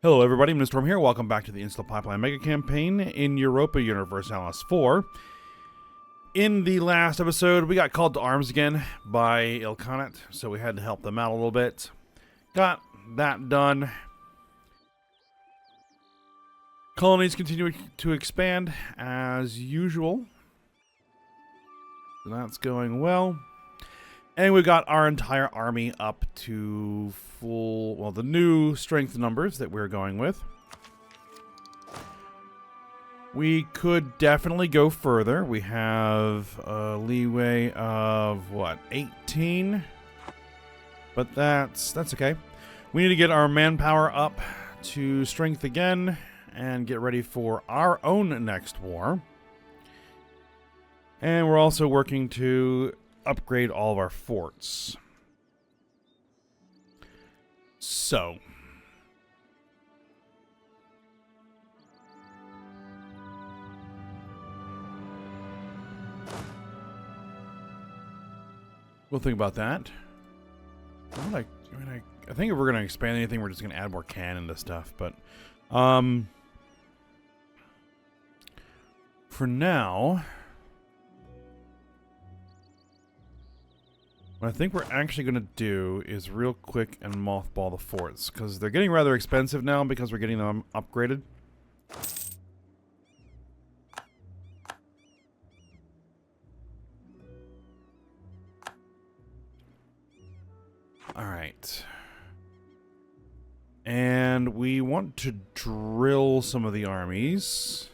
Hello everybody, Mr. Storm here. Welcome back to the Insula Pipeline Megacampaign in Europa Universalis 4. In the last episode, we got called to arms again by Ilkhanate, so we had to help them out a little bit. Got that done. Colonies continue to expand as usual. So that's going well. And we got our entire army up to full, well, the new strength numbers that we're going with. We could definitely go further. We have a leeway of, what, 18? But that's okay. We need to get our manpower up to strength again and get ready for our own next war. And we're also working to upgrade all of our forts. So, we'll think about that. I think if we're going to expand anything, we're just going to add more cannon to stuff. But for now, what I think we're actually going to do is real quick and mothball the forts, because they're getting rather expensive now because we're getting them upgraded. Alright. And we want to drill some of the armies.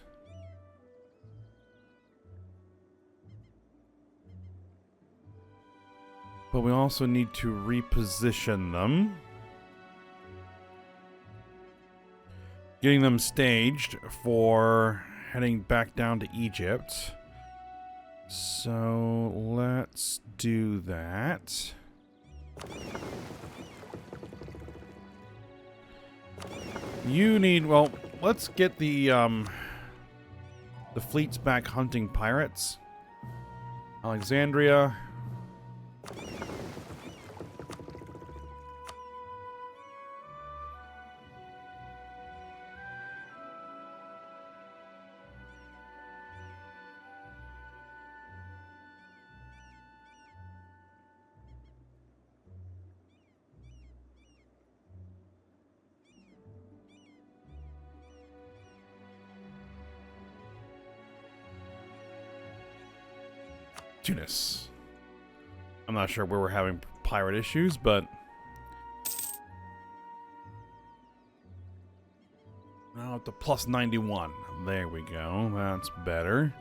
But we also need to reposition them. Getting them staged for heading back down to Egypt. So let's do that. You need, well, let's get the fleets back hunting pirates. Alexandria. Tunis. I'm not sure where we're having pirate issues, but now up to plus 91. There we go. That's better.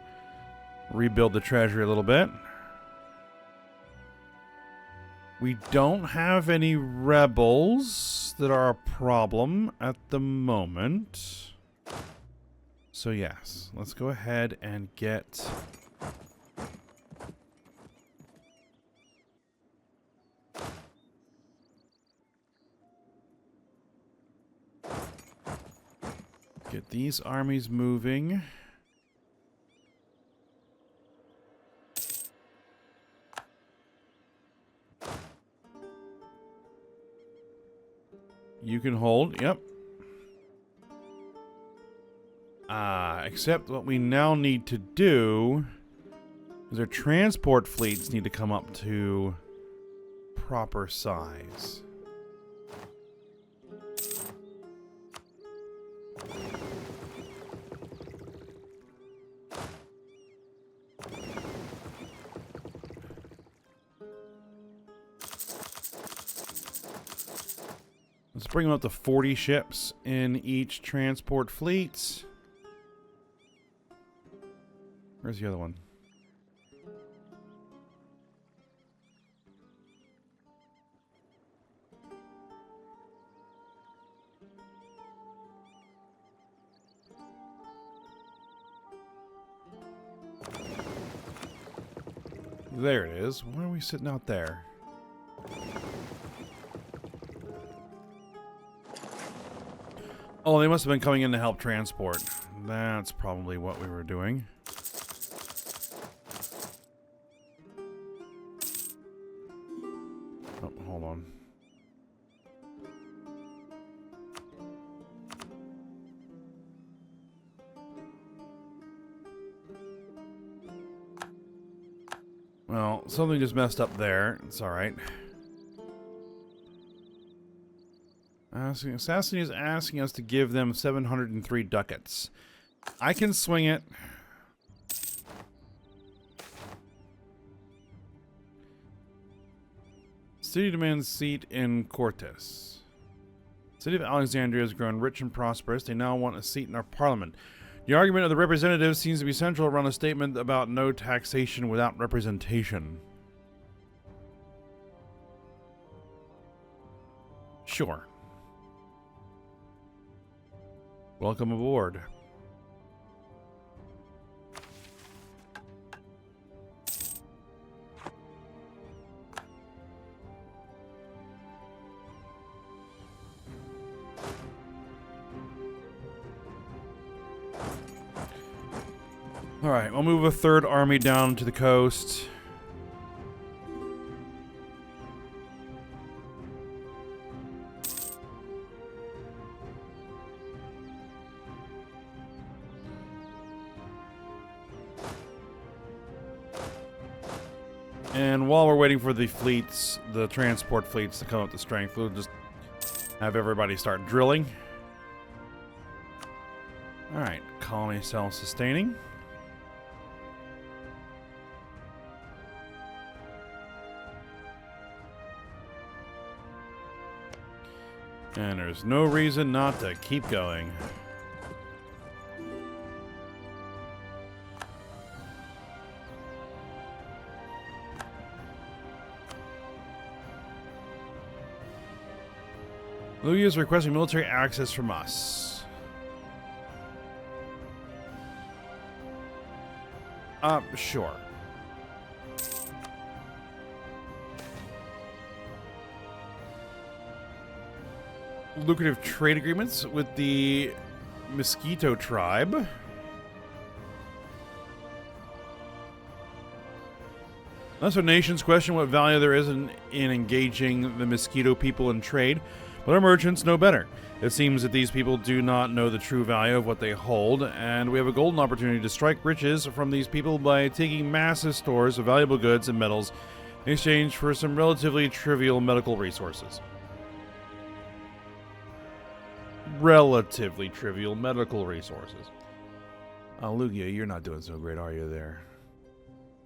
Rebuild the treasury a little bit. We don't have any rebels that are a problem at the moment. So yes, let's go ahead and get these armies moving. You can hold, yep. Except what we now need to do is our transport fleets need to come up to proper size. Let's bring them up to 40 ships in each transport fleet. Where's the other one? There it is. Why are we sitting out there? Oh, they must have been coming in to help transport. That's probably what we were doing. Oh, hold on. Well, something just messed up there. It's alright. Assassin is asking us to give them 703 ducats. I can swing it. City demands seat in Cortes. City of Alexandria has grown rich and prosperous. They now want a seat in our parliament. The argument of the representatives seems to be central around a statement about no taxation without representation. Sure. Welcome aboard. Alright, we'll move a third army down to the coast. And while we're waiting for the fleets, the transport fleets to come up to strength, we'll just have everybody start drilling. Alright, colony self-sustaining. And there's no reason not to keep going. Lugia is requesting military access from us. Sure. Lucrative trade agreements with the Mosquito tribe. Lesser nations question what value there is in engaging the Mosquito people in trade, but our merchants know better. It seems that these people do not know the true value of what they hold, and we have a golden opportunity to strike riches from these people by taking massive stores of valuable goods and metals in exchange for some relatively trivial medical resources. Relatively trivial medical resources. Oh, Lugia, you're not doing so great, are you there?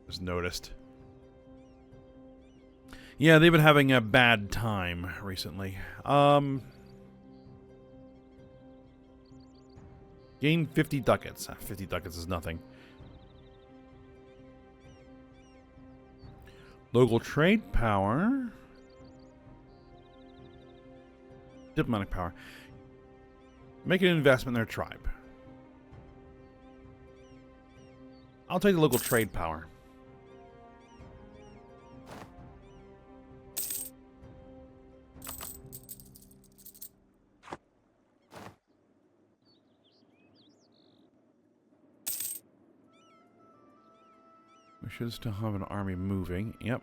Just noticed. Yeah, they've been having a bad time recently. Gain 50 ducats. 50 ducats is nothing. Local trade power. Diplomatic power. Make an investment in their tribe. I'll take the local trade power. We should still have an army moving. Yep.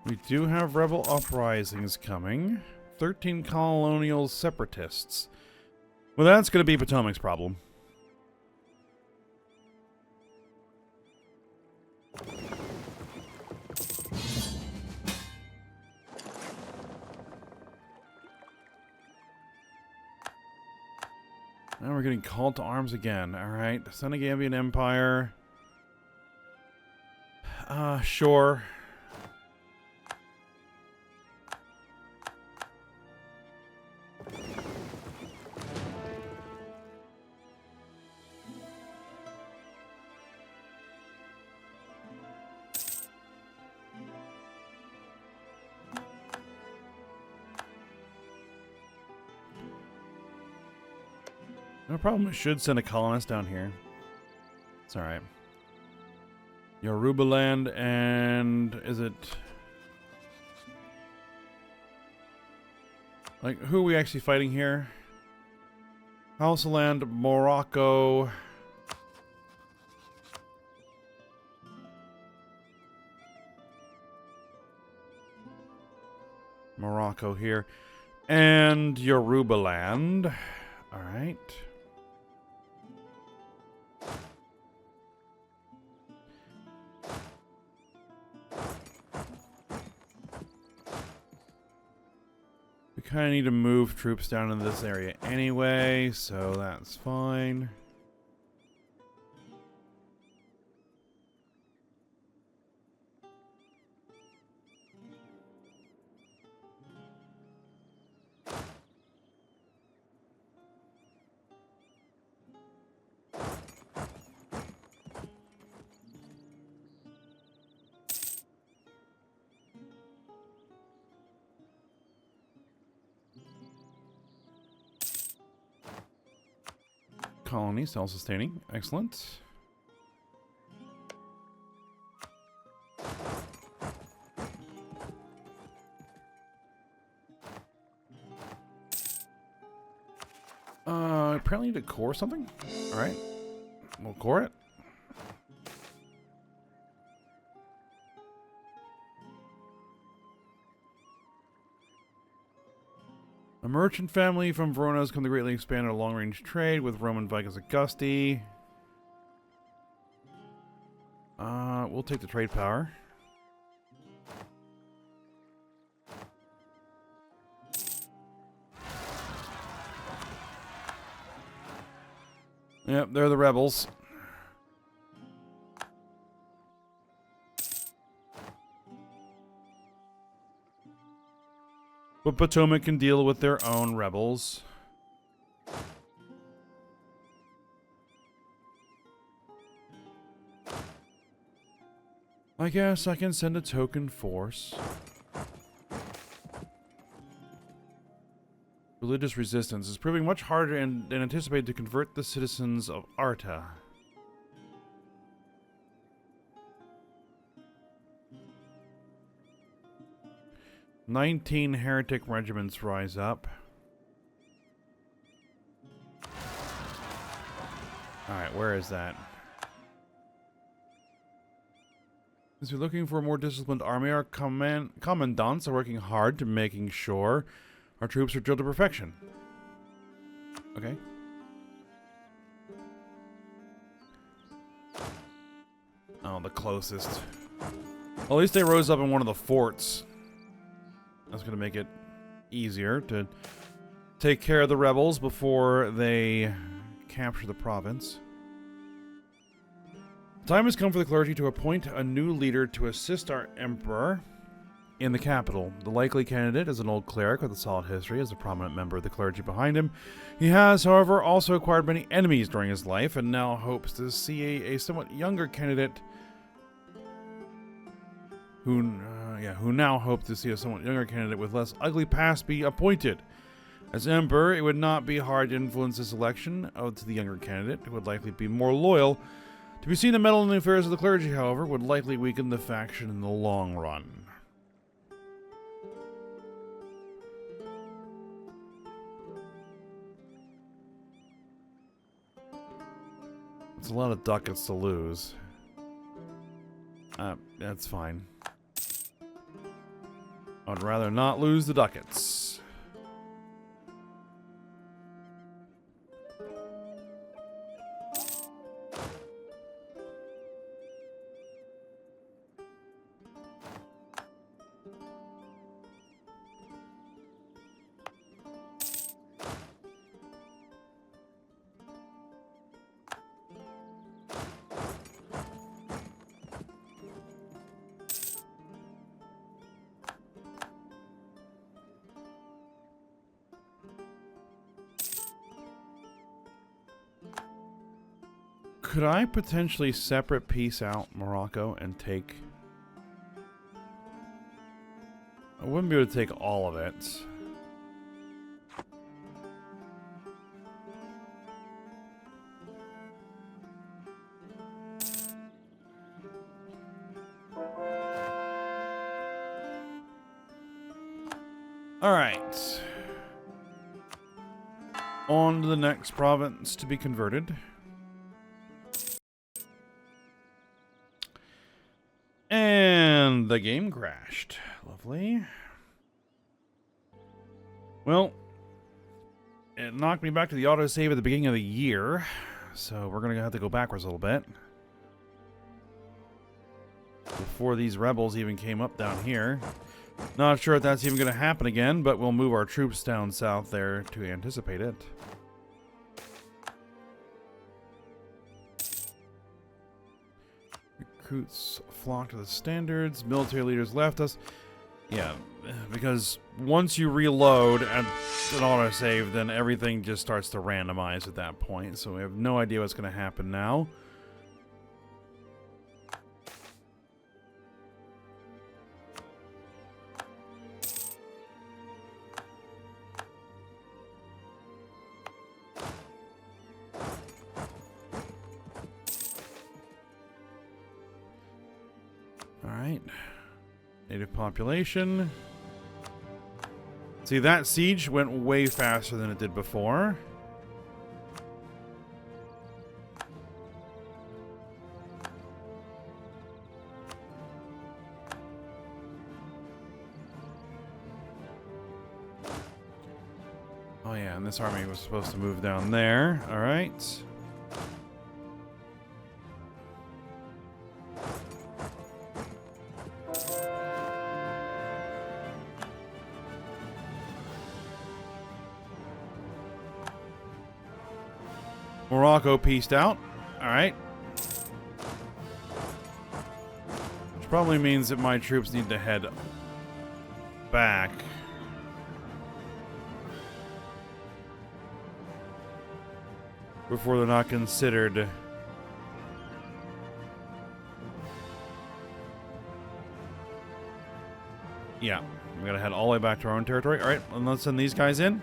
We do have rebel uprisings coming. 13 colonial separatists. Well, that's going to be Potomac's problem. Now we're getting called to arms again. Alright, Senegambian Empire. Sure. No problem. We should send a colonist down here. It's alright. Yoruba land and... is it... like, who are we actually fighting here? House of Land, Morocco... Morocco here. And Yoruba land. Alright. We kind of need to move troops down in this area anyway, so that's fine. Colony, self-sustaining. Excellent. Apparently need to core something. Alright. We'll core it. A merchant family from Verona has come to greatly expand our long-range trade with Roman Vicus Augusti. We'll take the trade power. Yep, they're the rebels. But Potomac can deal with their own rebels. I guess I can send a token force. Religious resistance is proving much harder than anticipated to convert the citizens of Arta. "19 heretic regiments rise up." Alright, where is that? Since we're looking for a more disciplined army, our commandants are working hard to making sure our troops are drilled to perfection. Okay. Oh, the closest. Well, at least they rose up in one of the forts. That's going to make it easier to take care of the rebels before they capture the province. The time has come for the clergy to appoint a new leader to assist our emperor in the capital. The likely candidate is an old cleric with a solid history as a prominent member of the clergy behind him. He has, however, also acquired many enemies during his life and now hopes to see a somewhat younger candidate who now hopes to see a somewhat younger candidate with less ugly past be appointed. As emperor, it would not be hard to influence this election to the younger candidate, who would likely be more loyal. To be seen to meddle in the affairs of the clergy, however, would likely weaken the faction in the long run. It's a lot of ducats to lose. That's fine. I'd rather not lose the ducats. Could I potentially separate piece out Morocco and take... I wouldn't be able to take all of it. Alright. On to the next province to be converted. And the game crashed. Lovely. Well, it knocked me back to the autosave at the beginning of the year. So we're going to have to go backwards a little bit. Before these rebels even came up down here. Not sure if that's even going to happen again, but we'll move our troops down south there to anticipate it. Recruits flock to the standards. Military leaders left us. Yeah, because once you reload and an autosave, then everything just starts to randomize at that point. So we have no idea what's going to happen now. Alright. Native population. See, that siege went way faster than it did before. Oh yeah, and this army was supposed to move down there. Alright. Morocco pieced out. Alright. Which probably means that my troops need to head back. Before they're not considered. Yeah. We gotta head all the way back to our own territory. Alright, let's send these guys in.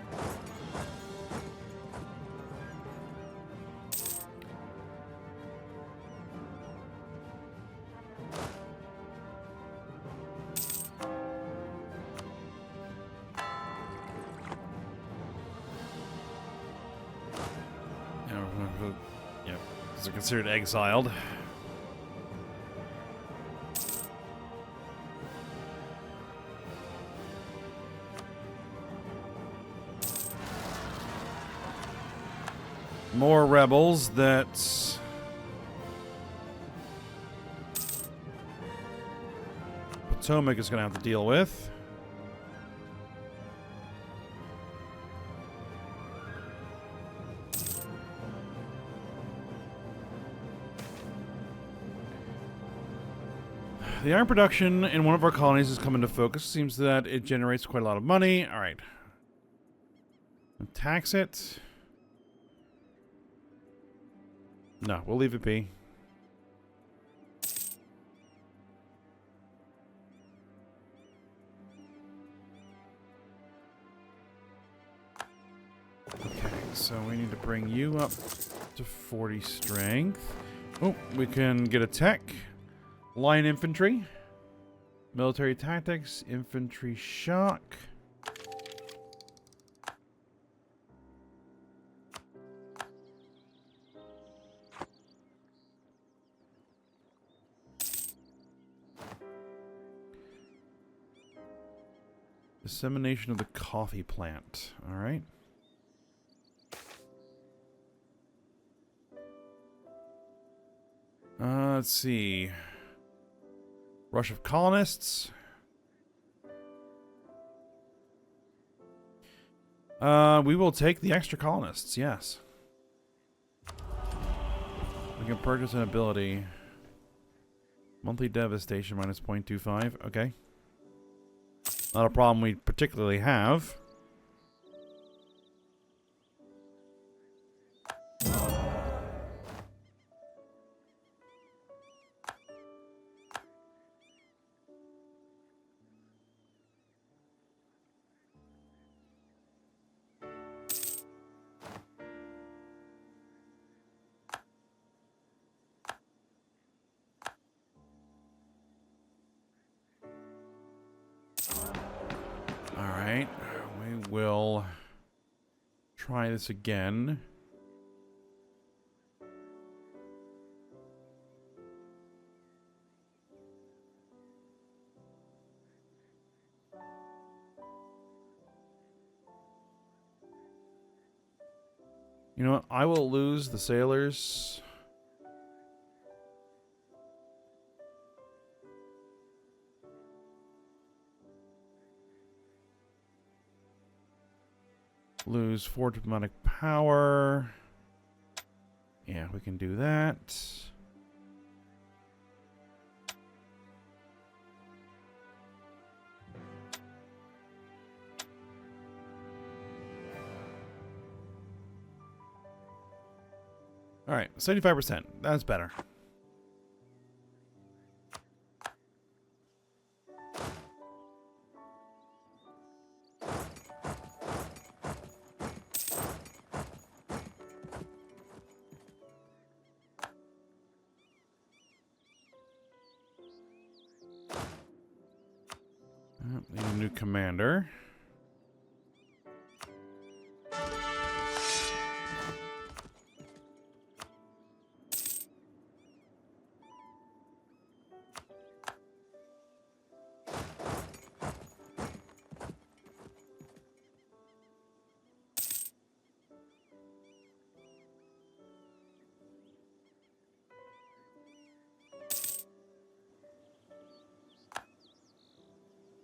Yeah, because they're considered exiled. More rebels that Potomac is going to have to deal with. The iron production in one of our colonies has come into focus. Seems that it generates quite a lot of money. All right. Tax it. No, we'll leave it be. Okay, so we need to bring you up to 40 strength. Oh, we can get a tech. Line infantry, military tactics, infantry shock. Dissemination of the coffee plant. All right. Let's see. Rush of colonists. We will take the extra colonists, yes. We can purchase an ability. Monthly devastation minus 0.25. Okay. Not a problem we particularly have. Alright. try this again. You know what? I will lose the sailors. Lose 4 diplomatic power. Yeah, we can do that. All right, 75%. That's better. Need a new commander.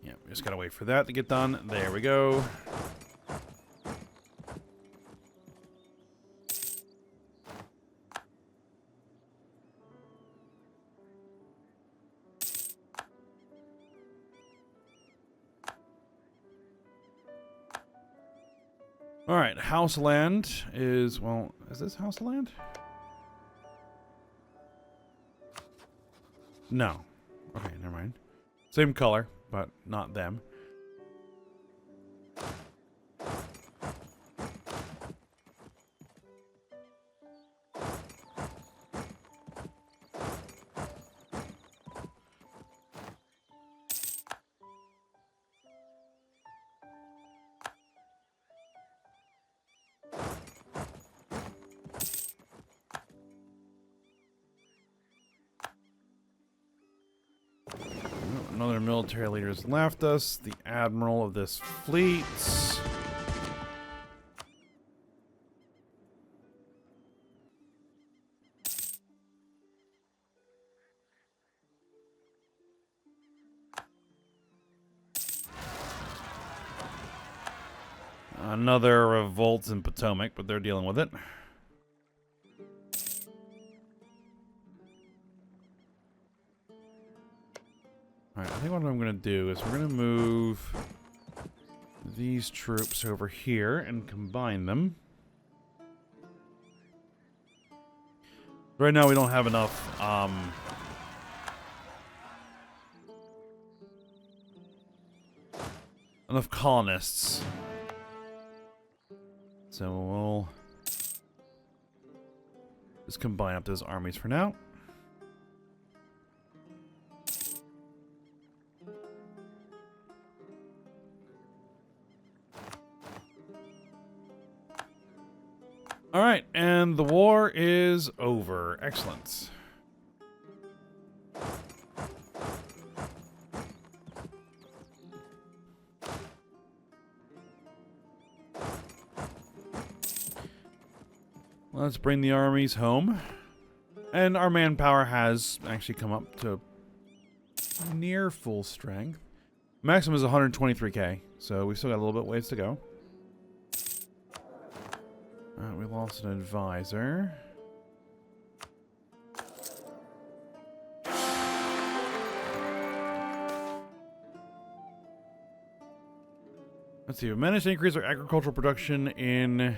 Yeah, we just gotta wait for that to get done. There we go. All right, house land is, well, is this house land? No. Okay, never mind. Same color, but not them. Another military leader has left us. The admiral of this fleet. Another revolt in Potomac, but they're dealing with it. Alright, I think what I'm going to do is we're going to move these troops over here and combine them. Right now we don't have enough, enough colonists. So we'll just combine up those armies for now. All right, and the war is over. Excellent. Let's bring the armies home. And our manpower has actually come up to near full strength. Maximum is 123k, so we still got a little bit ways to go. We lost an advisor. Let's see. We managed to increase our agricultural production in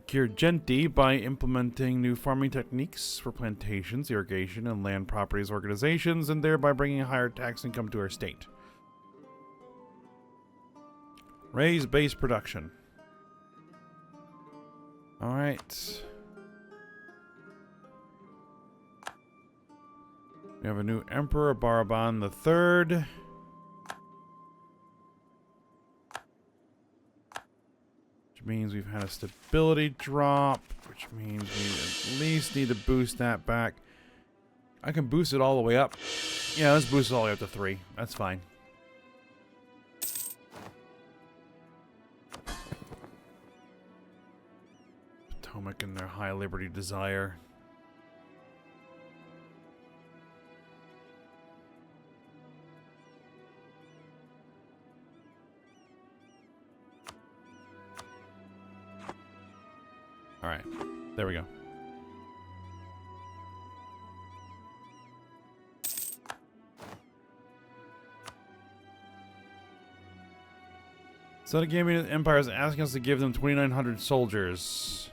Girgenti by implementing new farming techniques for plantations, irrigation, and land properties organizations, and thereby bringing a higher tax income to our state. Raise base production. All right. We have a new emperor, Baraban III. means we've had a stability drop, which means we at least need to boost that back. I can boost it all the way up. Yeah, let's boost it all the way up to 3. That's fine. Potomac and their high liberty desire. All right, there we go. So the gaming empire is asking us to give them 2,900 soldiers.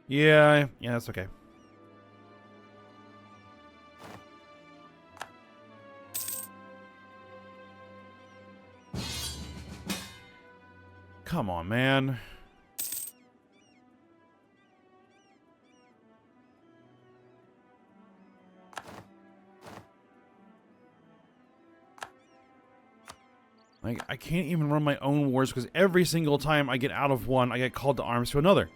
Yeah, that's okay. Come on, man. Like, I can't even run my own wars because every single time I get out of one, I get called to arms to another.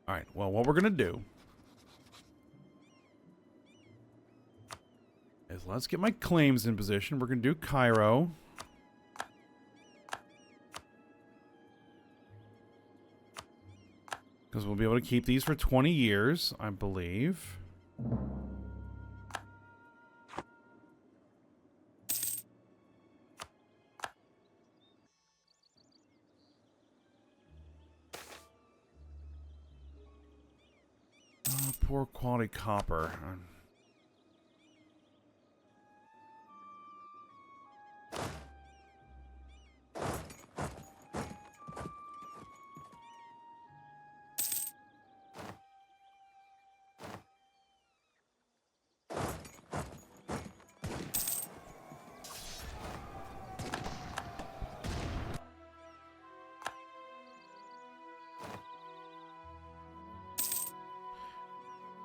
Alright, well, what we're going to do is let's get my claims in position. We're going to do Cairo. Because we'll be able to keep these for 20 years, I believe. Poor quality copper.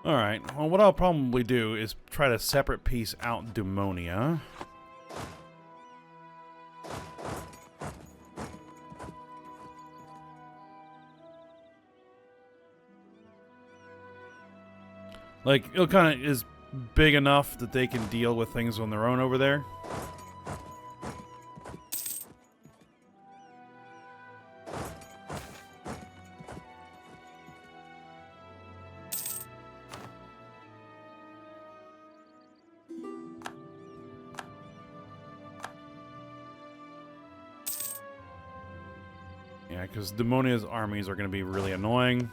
Alright, well, what I'll probably do is try to separate piece out Demonia. Like, it kind of is big enough that they can deal with things on their own over there. Yeah, because Demonia's armies are going to be really annoying.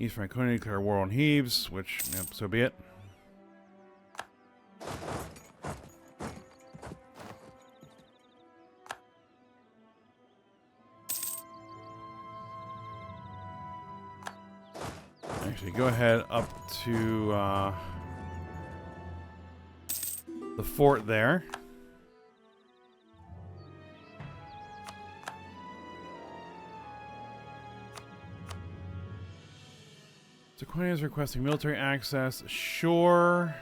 East Franconia declare war on Heaves, which, yep, so be it. Actually, go ahead up to the fort there. Sequoia is requesting military access. Sure.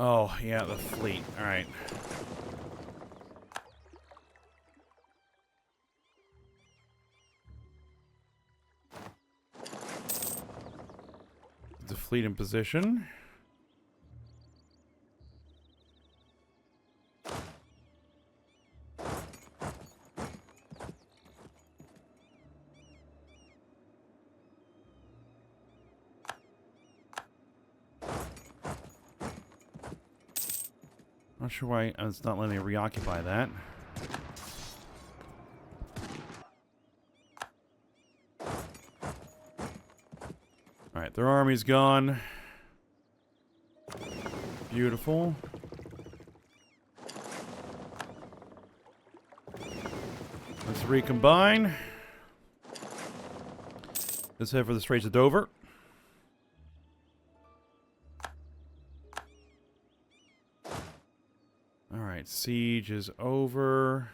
Oh, yeah, the fleet. All right. fleet in position. Not sure why it's not letting me reoccupy that. Alright, their army's gone. Beautiful. Let's recombine. Let's head for the Straits of Dover. Alright, siege is over.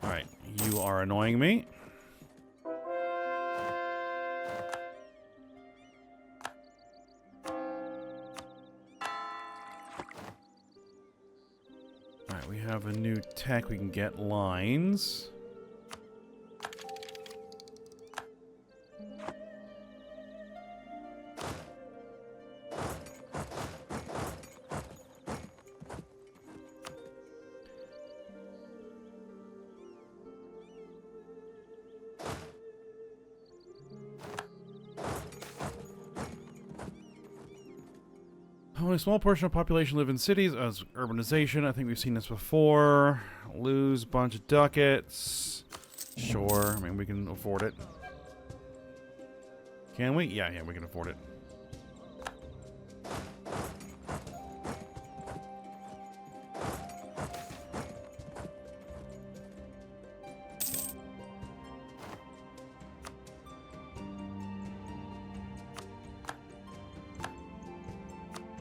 Alright, you are annoying me. Alright, we have a new tech. We can get lines. Only a small portion of population live in cities as urbanization. I think we've seen this before. Lose a bunch of ducats. Sure, I mean, we can afford it. Can we? Yeah, we can afford it.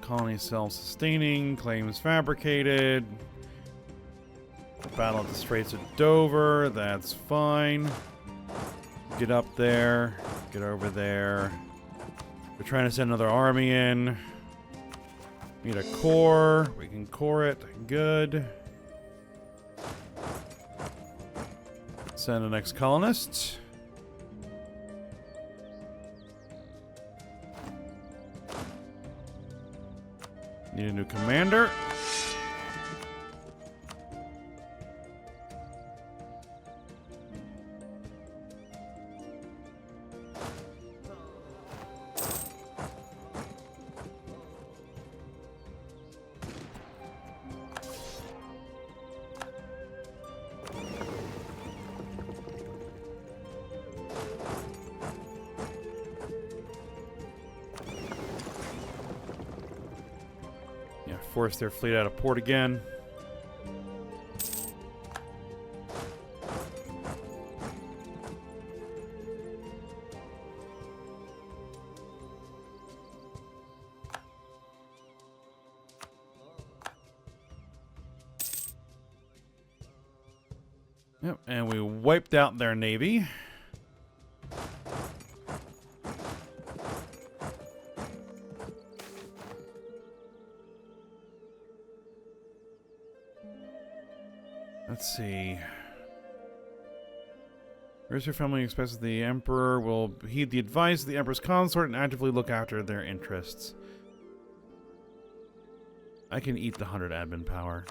Colony self-sustaining, claims fabricated. Battle at the Straits of Dover, that's fine. Get up there, get over there. We're trying to send another army in. Need a core, we can core it, good. Send the next colonist. Need a new commander. Force their fleet out of port again. Yep, and we wiped out their navy. Let's see. Where's your family expects the Emperor will heed the advice of the Emperor's consort and actively look after their interests? I can eat the 100 admin power.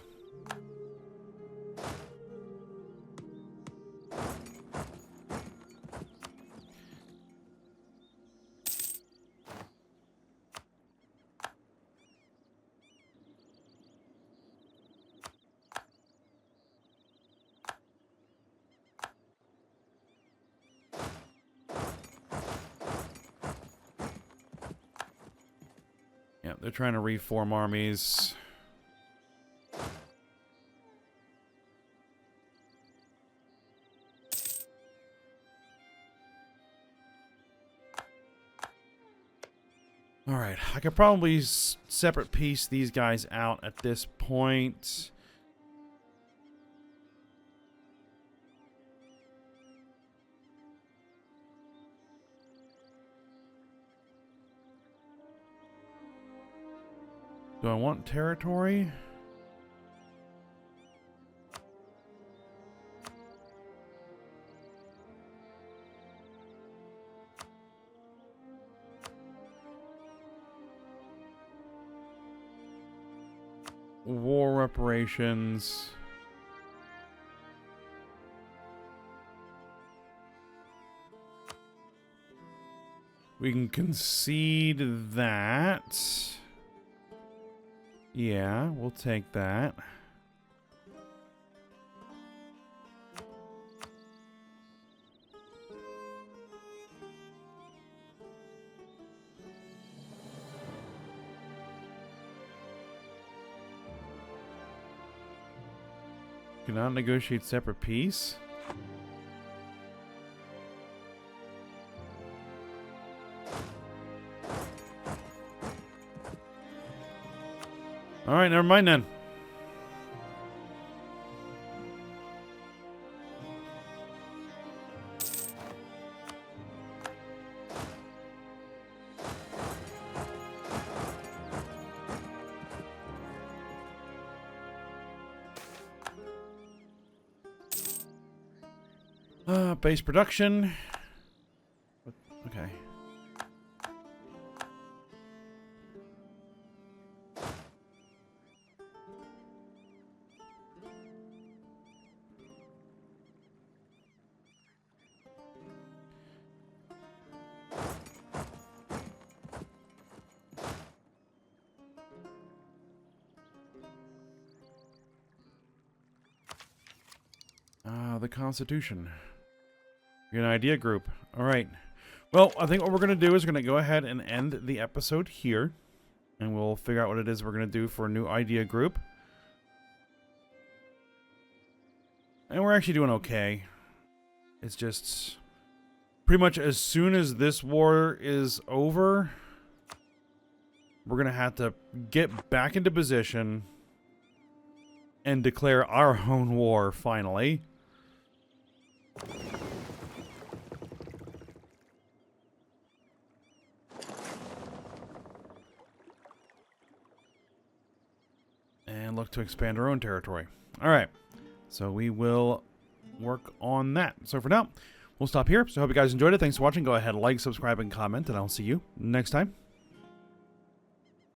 Yeah, they're trying to reform armies. Alright, I could probably separate piece these guys out at this point. Do I want territory? War reparations. We can concede that. Yeah, we'll take that. Cannot negotiate separate peace. All right, never mind then. Base production. Okay. The Constitution. You're an idea group. All right. Well, I think what we're going to do is we're going to go ahead and end the episode here. And we'll figure out what it is we're going to do for a new idea group. And we're actually doing okay. It's just pretty much as soon as this war is over, we're going to have to get back into position and declare our own war finally. And look to expand our own territory. All right. So we will work on that. So for now, we'll stop here. So I hope you guys enjoyed it. Thanks for watching. Go ahead, like, subscribe, and comment, and I'll see you next time.